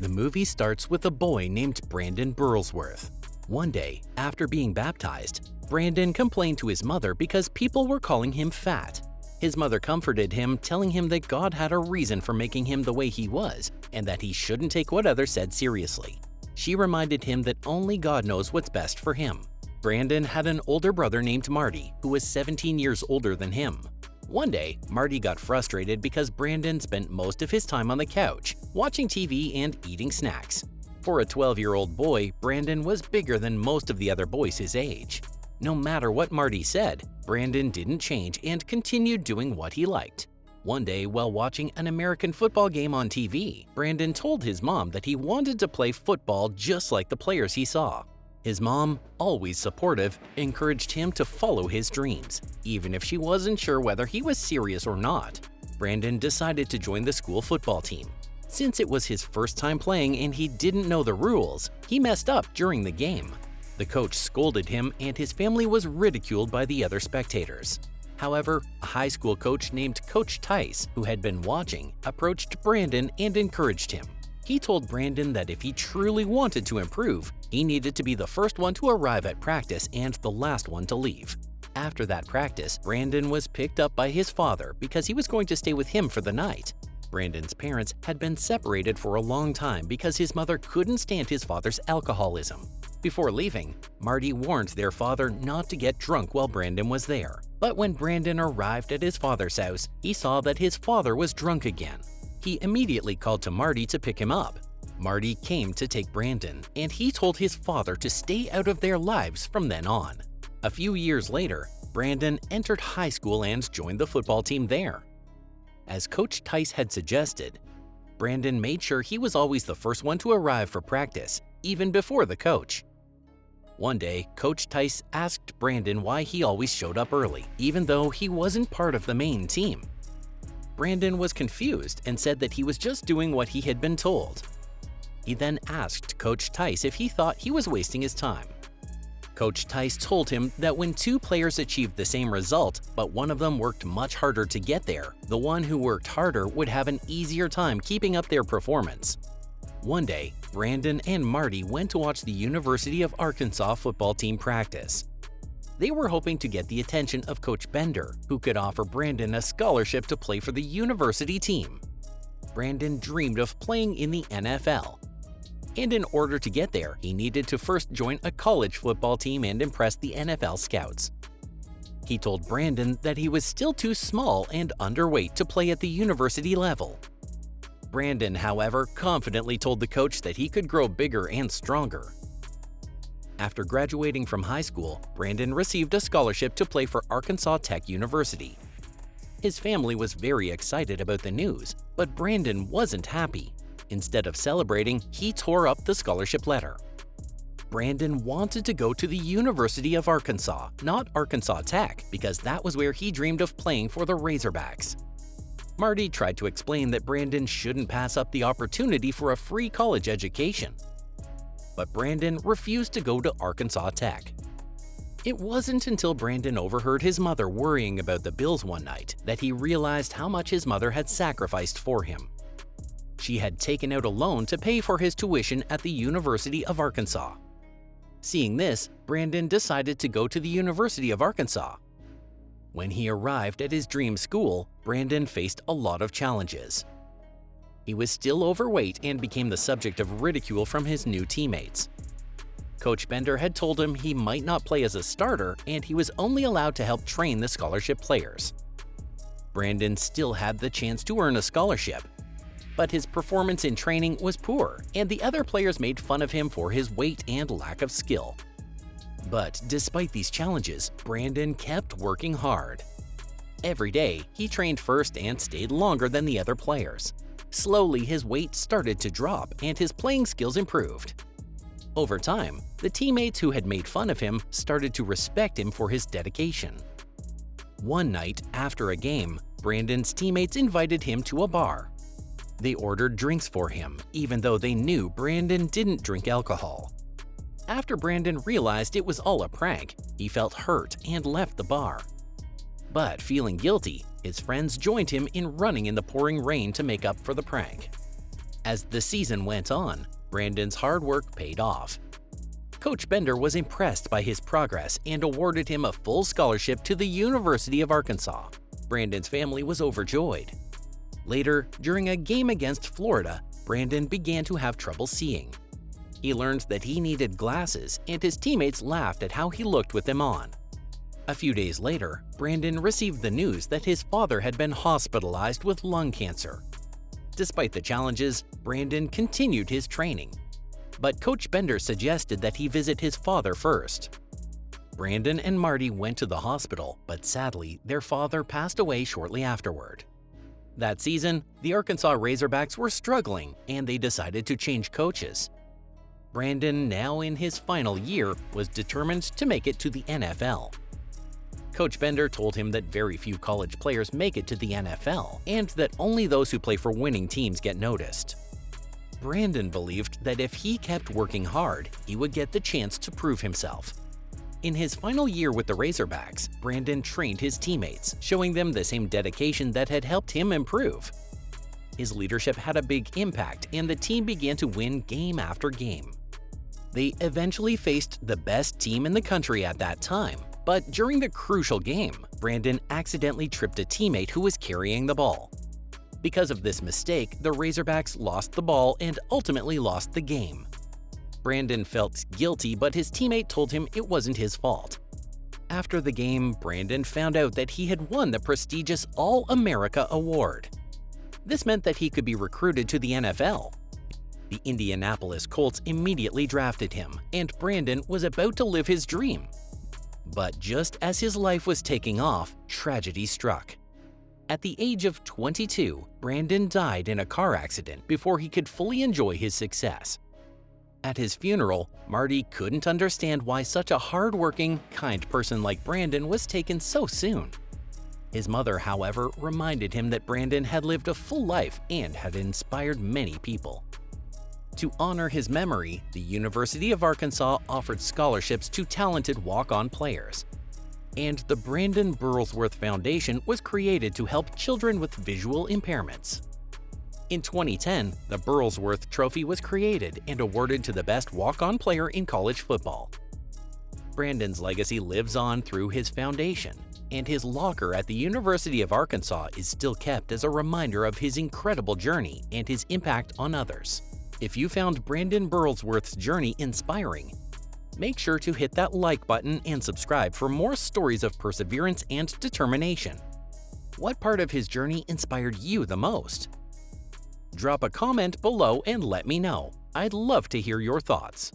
The movie starts with a boy named Brandon Burlsworth. One day, after being baptized, Brandon complained to his mother because people were calling him fat. His mother comforted him, telling him that God had a reason for making him the way he was and that he shouldn't take what others said seriously. She reminded him that only God knows what's best for him. Brandon had an older brother named Marty, who was 17 years older than him. One day, Marty got frustrated because Brandon spent most of his time on the couch, watching TV and eating snacks. For a 12-year-old boy, Brandon was bigger than most of the other boys his age. No matter what Marty said, Brandon didn't change and continued doing what he liked. One day, while watching an American football game on TV, Brandon told his mom that he wanted to play football just like the players he saw. His mom, always supportive, encouraged him to follow his dreams, even if she wasn't sure whether he was serious or not. Brandon decided to join the school football team. Since it was his first time playing and he didn't know the rules, he messed up during the game. The coach scolded him and his family was ridiculed by the other spectators. However, a high school coach named Coach Tice, who had been watching, approached Brandon and encouraged him. He told Brandon that if he truly wanted to improve, he needed to be the first one to arrive at practice and the last one to leave. After that practice, Brandon was picked up by his father because he was going to stay with him for the night. Brandon's parents had been separated for a long time because his mother couldn't stand his father's alcoholism. Before leaving, Marty warned their father not to get drunk while Brandon was there. But when Brandon arrived at his father's house, he saw that his father was drunk again. He immediately called to Marty to pick him up. Marty came to take Brandon, and he told his father to stay out of their lives from then on. A few years later, Brandon entered high school and joined the football team there. As Coach Tice had suggested, Brandon made sure he was always the first one to arrive for practice, even before the coach. One day, Coach Tice asked Brandon why he always showed up early, even though he wasn't part of the main team. Brandon was confused and said that he was just doing what he had been told. He then asked Coach Tice if he thought he was wasting his time. Coach Tice told him that when two players achieved the same result, but one of them worked much harder to get there, the one who worked harder would have an easier time keeping up their performance. One day, Brandon and Marty went to watch the University of Arkansas football team practice. They were hoping to get the attention of Coach Bender, who could offer Brandon a scholarship to play for the university team. Brandon dreamed of playing in the NFL. And in order to get there, he needed to first join a college football team and impress the NFL scouts. He told Brandon that he was still too small and underweight to play at the university level. Brandon, however, confidently told the coach that he could grow bigger and stronger. After graduating from high school, Brandon received a scholarship to play for Arkansas Tech University. His family was very excited about the news, but Brandon wasn't happy. Instead of celebrating, he tore up the scholarship letter. Brandon wanted to go to the University of Arkansas, not Arkansas Tech, because that was where he dreamed of playing for the Razorbacks. Marty tried to explain that Brandon shouldn't pass up the opportunity for a free college education. But Brandon refused to go to Arkansas Tech. It wasn't until Brandon overheard his mother worrying about the bills one night that he realized how much his mother had sacrificed for him. She had taken out a loan to pay for his tuition at the University of Arkansas. Seeing this, Brandon decided to go to the University of Arkansas. When he arrived at his dream school, Brandon faced a lot of challenges. He was still overweight and became the subject of ridicule from his new teammates. Coach Bender had told him he might not play as a starter and he was only allowed to help train the scholarship players. Brandon still had the chance to earn a scholarship, but his performance in training was poor and the other players made fun of him for his weight and lack of skill. But despite these challenges, Brandon kept working hard. Every day, he trained first and stayed longer than the other players. Slowly, his weight started to drop and his playing skills improved. Over time, the teammates who had made fun of him started to respect him for his dedication. One night, after a game, Brandon's teammates invited him to a bar. They ordered drinks for him, even though they knew Brandon didn't drink alcohol. After Brandon realized it was all a prank, he felt hurt and left the bar. But feeling guilty, his friends joined him in running in the pouring rain to make up for the prank. As the season went on, Brandon's hard work paid off. Coach Bender was impressed by his progress and awarded him a full scholarship to the University of Arkansas. Brandon's family was overjoyed. Later, during a game against Florida, Brandon began to have trouble seeing. He learned that he needed glasses, and his teammates laughed at how he looked with them on. A few days later, Brandon received the news that his father had been hospitalized with lung cancer. Despite the challenges, Brandon continued his training. But Coach Bender suggested that he visit his father first. Brandon and Marty went to the hospital, but sadly, their father passed away shortly afterward. That season, the Arkansas Razorbacks were struggling, and they decided to change coaches. Brandon, now in his final year, was determined to make it to the NFL. Coach Bender told him that very few college players make it to the NFL, and that only those who play for winning teams get noticed. Brandon believed that if he kept working hard, he would get the chance to prove himself. In his final year with the Razorbacks, Brandon trained his teammates, showing them the same dedication that had helped him improve. His leadership had a big impact, and the team began to win game after game. They eventually faced the best team in the country at that time, but during the crucial game, Brandon accidentally tripped a teammate who was carrying the ball. Because of this mistake, the Razorbacks lost the ball and ultimately lost the game. Brandon felt guilty, but his teammate told him it wasn't his fault. After the game, Brandon found out that he had won the prestigious All-America Award. This meant that he could be recruited to the NFL. The Indianapolis Colts immediately drafted him, and Brandon was about to live his dream. But just as his life was taking off, tragedy struck. At the age of 22, Brandon died in a car accident before he could fully enjoy his success. At his funeral, Marty couldn't understand why such a hard-working, kind person like Brandon was taken so soon. His mother, however, reminded him that Brandon had lived a full life and had inspired many people. To honor his memory, the University of Arkansas offered scholarships to talented walk-on players. And the Brandon Burlsworth Foundation was created to help children with visual impairments. In 2010, the Burlsworth Trophy was created and awarded to the best walk-on player in college football. Brandon's legacy lives on through his foundation, and his locker at the University of Arkansas is still kept as a reminder of his incredible journey and his impact on others. If you found Brandon Burlsworth's journey inspiring, make sure to hit that like button and subscribe for more stories of perseverance and determination. What part of his journey inspired you the most? Drop a comment below and let me know. I'd love to hear your thoughts.